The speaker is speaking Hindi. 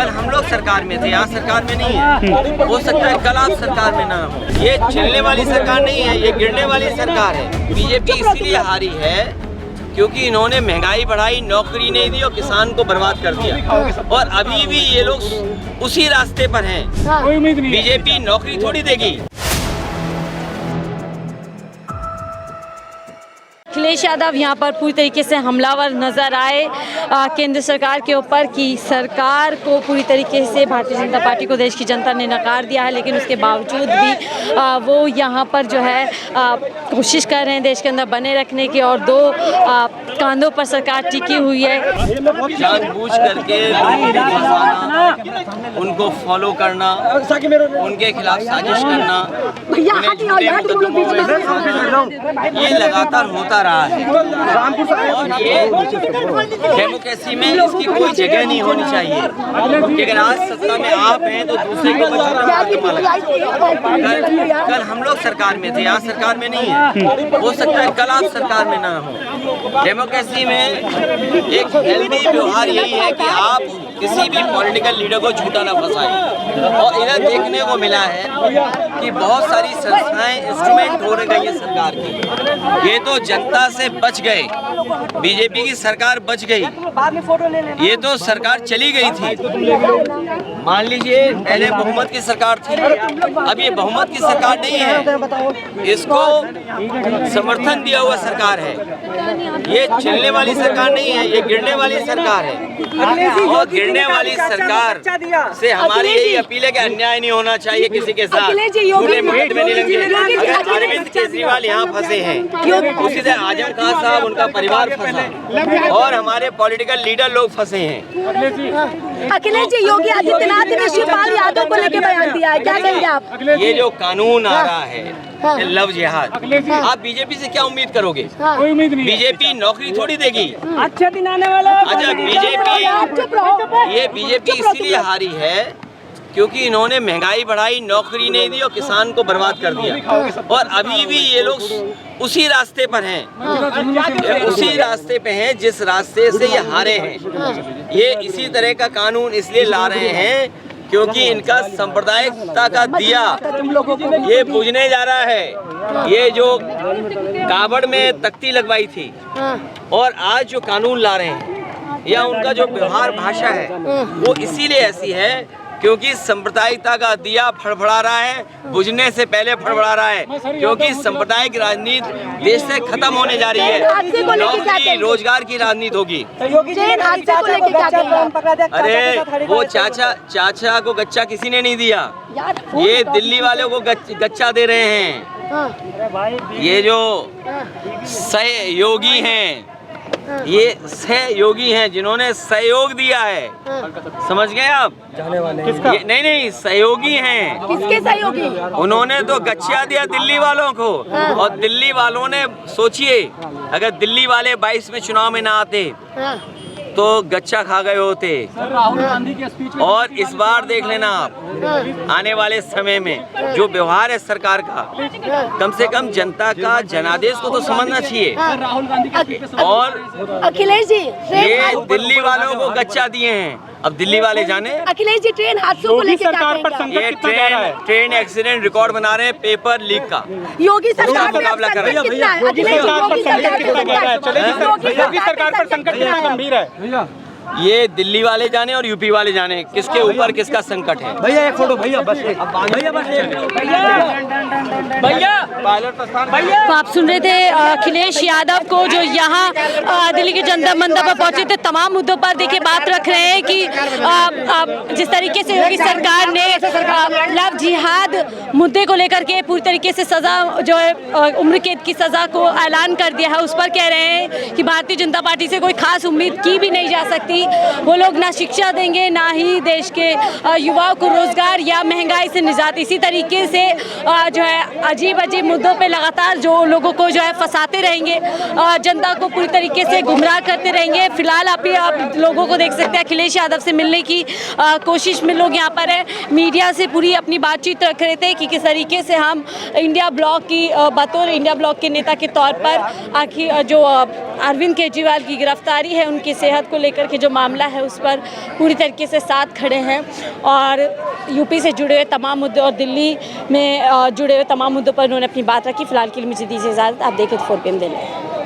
कल हम लोग सरकार में थे, यहाँ सरकार में नहीं है। हो सकता है कल आप सरकार में ना हो। ये चलने वाली सरकार नहीं है, ये गिरने वाली सरकार है। बीजेपी इसीलिए हारी है क्योंकि इन्होंने महंगाई बढ़ाई, नौकरी नहीं दी और किसान को बर्बाद कर दिया। और अभी भी ये लोग उसी रास्ते पर हैं। बीजेपी नौकरी थोड़ी देगी। अखिलेश यादव यहाँ पर पूरी तरीके से हमलावर नजर आए केंद्र सरकार के ऊपर कि सरकार को पूरी तरीके से भारतीय जनता पार्टी को देश की जनता ने नकार दिया है, लेकिन उसके बावजूद भी वो यहाँ पर जो है कोशिश कर रहे हैं देश के अंदर बने रखने की, और दो कांधों पर सरकार टिकी हुई है। जानबूझ करके लोगों को फंसाना, उनको फॉलो करना, उनके खिलाफ साजिश करना, ये लगातार होता रहा है। और ये डेमोक्रेसी में इसकी कोई जगह नहीं होनी चाहिए कि अगर आज सत्ता में आप हैं तो दूसरे को कल हम लोग सरकार में थे, यहाँ सरकार में नहीं है। हो सकता है कल आप सरकार में ना हो। डेमोक्रेसी में एक हेल्दी व्यवहार यही है कि आप किसी भी पॉलिटिकल लीडर को झूठा ना फंसाएं। और इधर देखने को मिला है कि बहुत सारी संस्थाएं इंस्ट्रूमेंट हो गई है सरकार की। ये तो जनता से बच गए, बीजेपी की सरकार बच गई, ये तो सरकार चली गई थी। मान लीजिए पहले बहुमत की सरकार थी, अब ये बहुमत की सरकार नहीं है, इसको समर्थन दिया हुआ सरकार है। ये चलने वाली सरकार नहीं है, ये गिरने वाली सरकार है। और गिरने वाली सरकार से हमारी यही अपील है कि अन्याय नहीं होना चाहिए किसी के साथ, झूठे मुकदमे नहीं लगेंगे। अरविंद केजरीवाल यहाँ फंसे हैं, उसी तरह आजम खान साहब, उनका परिवार फंसा, और हमारे पॉलिटिकल लीडर लोग फंसे हैं। अखिलेश जी, योगी आदित्यनाथ ने शिवपाल यादव को लेकर बयान दिया है, क्या कहेंगे आप? ये जो कानून आ रहा है लव जिहाद, आप बीजेपी से क्या उम्मीद करोगे? कोई उम्मीद नहीं। बीजेपी नौकरी थोड़ी देगी। अच्छा दिन आने वाला। अच्छा, बीजेपी इसीलिए हारी है क्योंकि इन्होंने महंगाई बढ़ाई, नौकरी नहीं दी और किसान को बर्बाद कर दिया। और अभी भी ये लोग उसी रास्ते पर हैं, उसी रास्ते पे हैं जिस रास्ते से ये हारे हैं। ये इसी तरह का कानून इसलिए ला रहे हैं क्योंकि इनका सांप्रदायिकता का दिया ये बुझने जा रहा है। ये जो कावड़ में तख्ती लगवाई थी और आज जो कानून ला रहे हैं, या उनका जो व्यवहार भाषा है वो इसीलिए ऐसी है क्योंकि सांप्रदायिकता का दिया फड़फड़ा रहा है, बुझने से पहले फड़फड़ा रहा है। क्योंकि सांप्रदायिक राजनीति देश से खत्म होने जा रही है, नौकरी रोजगार की राजनीति होगी। अरे वो चाचा को गच्चा किसी ने नहीं दिया, ये दिल्ली वालों को गच्चा दे रहे हैं। ये जो सहयोगी हैं, ये सहयोगी हैं जिन्होंने सहयोग दिया है, समझ गए आप? किसका? नहीं, सहयोगी हैं। किसके सहयोगी? उन्होंने तो गच्छा दिया दिल्ली वालों को, और दिल्ली वालों ने, सोचिए अगर दिल्ली वाले 22 में चुनाव में ना आते तो गच्छा खा गए होते। राहुल गांधी के स्पीच में, और इस बार देख लेना आप, आने वाले समय में जो व्यवहार है सरकार का, कम से कम जनता का जनादेश को तो समझना चाहिए। राहुल गांधी के और अखिलेश जी, ये दिल्ली वालों को गच्चा दिए हैं, अब दिल्ली वाले जाने। अखिलेश जी, ट्रेन हादसों को लेकर क्या कहेंगे? ये ट्रेन एक्सीडेंट रिकॉर्ड बना रहे हैं पेपर लीक का। योगी सरकार मुकाबला कर रहे हैं। योगी सरकार पर संकट कितना गंभीर है? ये दिल्ली वाले जाने और यूपी वाले जाने किसके ऊपर किसका संकट है। भैया एक फोटो, भैया बस भैया। तो आप सुन रहे थे अखिलेश यादव को, जो यहाँ दिल्ली के जंतर मंतर पर पहुंचे थे, तमाम मुद्दों पर देखिए बात रख रहे हैं कि जिस तरीके से योगी सरकार ने लव जिहाद मुद्दे को लेकर के पूरी तरीके से सजा जो है उम्र कैद की सजा को ऐलान कर दिया है, उस पर कह रहे हैं कि भारतीय जनता पार्टी से कोई खास उम्मीद की भी नहीं जा सकती। वो लोग ना शिक्षा देंगे, ना ही देश के युवाओं को रोजगार या महंगाई से निजात। इसी तरीके से जो है अजीब अजीब मुद्दों पे लगातार जो लोगों को जो है फंसाते रहेंगे, जनता को पूरी तरीके से गुमराह करते रहेंगे। फिलहाल आप लोगों को देख सकते हैं अखिलेश यादव से मिलने की कोशिश में लोग यहाँ पर है, मीडिया से पूरी अपनी बातचीत रख रहे थे कि किस तरीके से हम इंडिया ब्लॉक की बतौर इंडिया ब्लॉक के नेता के तौर पर आखिर जो अरविंद केजरीवाल की गिरफ्तारी है, उनकी सेहत को लेकर के जो जो मामला है उस पर पूरी तरीके से साथ खड़े हैं और यूपी से जुड़े हुए तमाम मुद्दे और दिल्ली में जुड़े हुए तमाम मुद्दों पर उन्होंने अपनी बात रखी। फिलहाल के लिए मुझे दीजिए इजाज़त। आप देखें तो 4 PM दिल्ली।